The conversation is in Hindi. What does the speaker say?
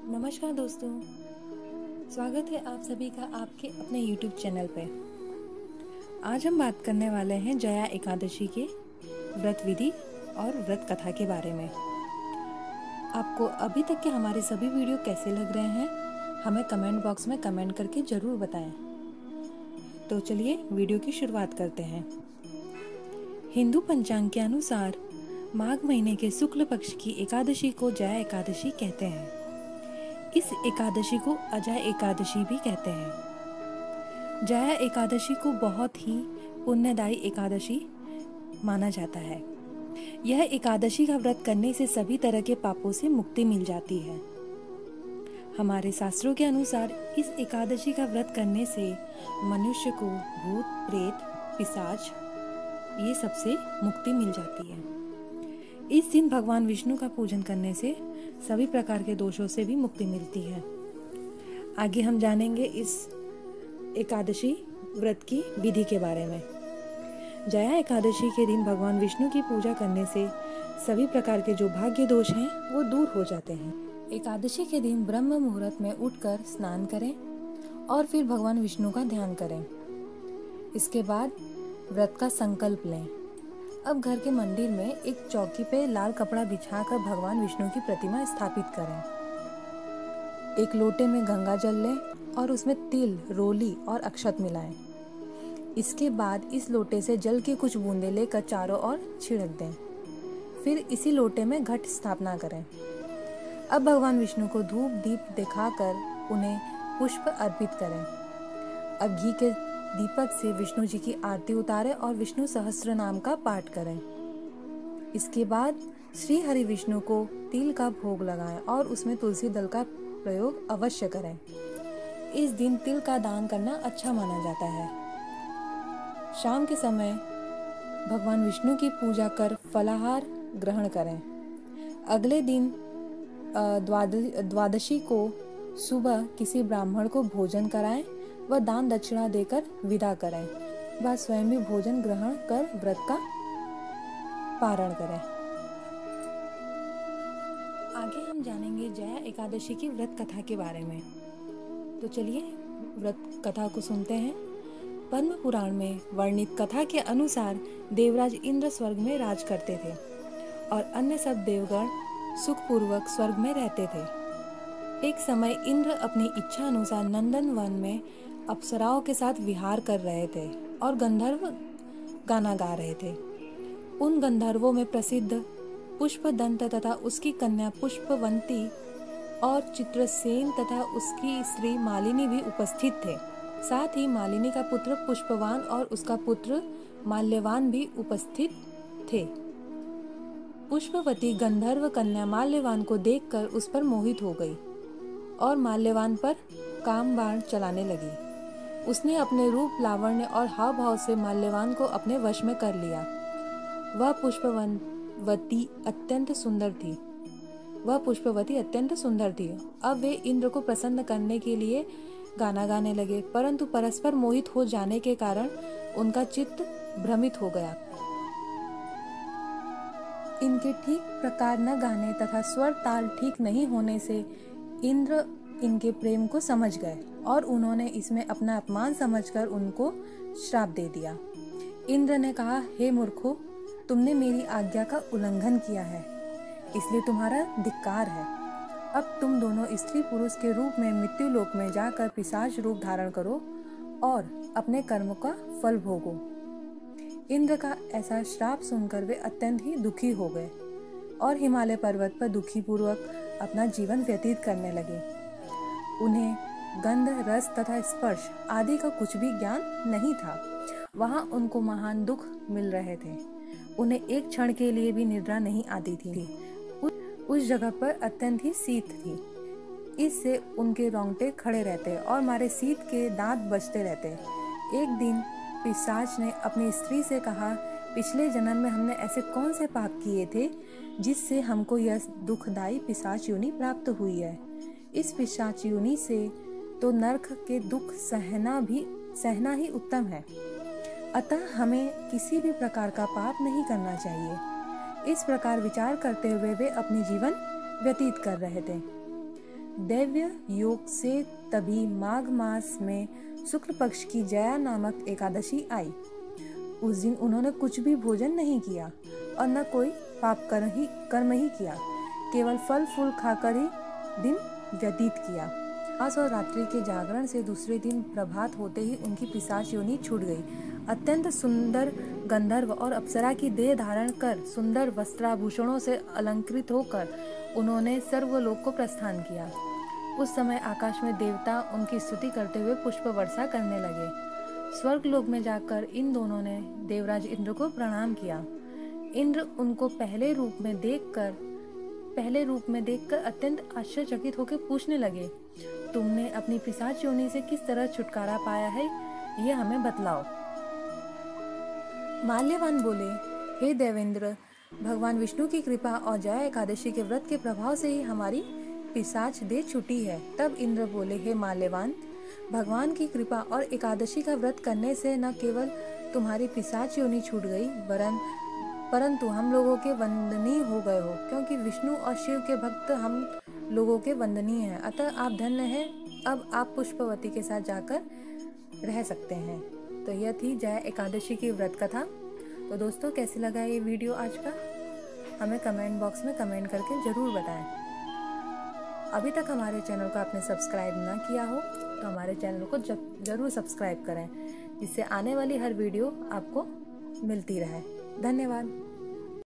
नमस्कार दोस्तों, स्वागत है आप सभी का आपके अपने YouTube चैनल पे। आज हम बात करने वाले हैं जया एकादशी के व्रत विधि और व्रत कथा के बारे में। आपको अभी तक के हमारे सभी वीडियो कैसे लग रहे हैं हमें कमेंट बॉक्स में कमेंट करके ज़रूर बताएं। तो चलिए वीडियो की शुरुआत करते हैं। हिंदू पंचांग के अनुसार माघ महीने के शुक्ल पक्ष की एकादशी को जया एकादशी कहते हैं। इस एकादशी को अजय एकादशी भी कहते हैं। जया एकादशी को बहुत ही पुण्यदायी एकादशी माना जाता है। यह एकादशी का व्रत करने से सभी तरह के पापों से मुक्ति मिल जाती है। हमारे शास्त्रों के अनुसार इस एकादशी का व्रत करने से मनुष्य को भूत, प्रेत, पिशाच ये सबसे मुक्ति मिल जाती है। इस दिन भगवान विष्णु का पूजन करने से सभी प्रकार के दोषों से भी मुक्ति मिलती है। आगे हम जानेंगे इस एकादशी व्रत की विधि के बारे में। जया एकादशी के दिन भगवान विष्णु की पूजा करने से सभी प्रकार के जो भाग्य दोष हैं वो दूर हो जाते हैं। एकादशी के दिन ब्रह्म मुहूर्त में उठकर स्नान करें और फिर भगवान विष्णु का ध्यान करें। इसके बाद व्रत का संकल्प लें। अब घर के मंदिर में एक चौकी पे लाल कपड़ा बिछाकर भगवान विष्णु की प्रतिमा स्थापित करें। एक लोटे में गंगा जल लें और उसमें तिल, रोली और अक्षत मिलाएं। इसके बाद इस लोटे से जल की कुछ बूंदें लेकर चारों ओर छिड़क दें। फिर इसी लोटे में घट स्थापना करें। अब भगवान विष्णु को धूप दीप दिखाकर उन्हें पुष्प अर्पित करें। अब घी के दीपक से विष्णु जी की आरती उतारें और विष्णु सहस्त्र नाम का पाठ करें। इसके बाद श्री हरि विष्णु को तिल का भोग लगाएं और उसमें तुलसी दल का प्रयोग अवश्य करें। इस दिन तिल का दान करना अच्छा माना जाता है। शाम के समय भगवान विष्णु की पूजा कर फलाहार ग्रहण करें। अगले दिन द्वादशी को सुबह किसी ब्राह्मण को भोजन कराएं व दान दक्षिणा देकर विदा करें। वह स्वयं भी भोजन ग्रहण कर व्रत का पारण करें। आगे हम जानेंगे जया एकादशी की व्रत कथा के बारे में। तो चलिए व्रत कथा को सुनते हैं। पद्म पुराण में वर्णित कथा के अनुसार देवराज इंद्र स्वर्ग में राज करते थे और अन्य सब देवगण सुखपूर्वक स्वर्ग में रहते थे। एक समय इंद्र अपनी इच्छा अनुसार नंदन वन में अप्सराओं के साथ विहार कर रहे थे और गंधर्व गाना गा रहे थे। उन गंधर्वों में प्रसिद्ध पुष्पदंत तथा उसकी कन्या पुष्पवंती और चित्रसेन तथा उसकी स्त्री मालिनी भी उपस्थित थे। साथ ही मालिनी का पुत्र पुष्पवान और उसका पुत्र माल्यवान भी उपस्थित थे। पुष्पवती गंधर्व कन्या माल्यवान को देखकर उस पर मोहित हो गई और माल्यवान पर काम बाण चलाने लगी। उसने अपने रूप, लावण्य और हाव भाव से माल्यवान को अपने वश में कर लिया। वह पुष्पवती अत्यंत सुंदर थी। अब वे इंद्र को प्रसन्न करने के लिए गाना गाने लगे, परंतु परस्पर मोहित हो जाने के कारण उनका चित्त भ्रमित हो गया। इनके ठीक प्रकार न गाने तथा स्वर ताल ठीक नहीं होने से इंद्र इनके प्रेम को समझ गए और उन्होंने इसमें अपना अपमान समझकर उनको श्राप दे दिया। इंद्र ने कहा, हे मूर्खों, तुमने मेरी आज्ञा का उल्लंघन किया है, इसलिए तुम्हारा धिक्कार है। अब तुम दोनों स्त्री पुरुष के रूप में मृत्यु लोक में जाकर पिशाच रूप धारण करो और अपने कर्म का फल भोगो। इंद्र का ऐसा श्राप सुनकर वे अत्यंत ही दुखी हो गए और हिमालय पर्वत पर दुखी पूर्वक अपना जीवन व्यतीत करने लगे। उन्हें गंध, रस तथा स्पर्श आदि का कुछ भी ज्ञान नहीं था। वहां उनको महान दुख मिल रहे थे। उन्हें एक क्षण के लिए भी निद्रा नहीं आती थी। उस जगह पर अत्यंत ही शीत थी। इससे उनके रोंगटे खड़े रहते और मारे शीत के दांत बजते रहते। एक दिन पिशाच ने अपनी स्त्री से कहा, पिछले जन्म में हमने ऐसे कौन से पाप किए थे जिससे हमको यह दुखदायी पिशाच योनि प्राप्त हुई है। इस पिशाच योनि से तो नरक के दुख सहना ही उत्तम है। अतः हमें किसी भी प्रकार का पाप नहीं करना चाहिए। इस प्रकार विचार करते हुए वे अपनी जीवन व्यतीत कर रहे थे। दैव्य योग से तभी माघ मास में शुक्ल पक्ष की जया नामक एकादशी आई। उस दिन उन्होंने कुछ भी भोजन नहीं किया और न कोई पाप कर्म ही किया, केवल फल फूल खाकर ही दिन व्यतीत किया। मास और रात्रि के जागरण से दूसरे दिन प्रभात होते ही उनकी पिशाच योनि छूट गई। अत्यंत सुंदर गंधर्व और अप्सरा की देह धारण कर सुंदर वस्त्राभूषणों से अलंकृत होकर उन्होंने सर्वलोक को प्रस्थान किया। उस समय आकाश में देवता उनकी स्तुति करते हुए पुष्प वर्षा करने लगे। स्वर्ग लोक में जाकर इन दोनों ने देवराज इंद्र को प्रणाम किया। इंद्र उनको पहले रूप में देखकर अत्यंत आश्चर्यचकित होकर पूछने लगे, तुमने अपनी पिशाच योनि से किस तरह छुटकारा पाया है, ये हमें बतलाओ। माल्यवान बोले, हे देवेंद्र, भगवान विष्णु की कृपा और जया एकादशी के व्रत के प्रभाव से ही हमारी पिशाच देह छूटी है। तब इंद्र बोले, हे माल्यवान, भगवान की कृपा और एकादशी का व्रत करने से न केवल तुम्हारी पिशाच योनि छूट गई, परंतु हम लोगों के वंदनीय हो गए हो, क्योंकि विष्णु और शिव के भक्त हम लोगों के वंदनीय हैं। अतः आप धन्य हैं। अब आप पुष्पवती के साथ जाकर रह सकते हैं। तो यह थी जया एकादशी की व्रत कथा। तो दोस्तों, कैसे लगा ये वीडियो आज का, हमें कमेंट बॉक्स में कमेंट करके ज़रूर बताएं। अभी तक हमारे चैनल को आपने सब्सक्राइब ना किया हो तो हमारे चैनल को ज़रूर सब्सक्राइब करें, जिससे आने वाली हर वीडियो आपको मिलती रहे। धन्यवाद।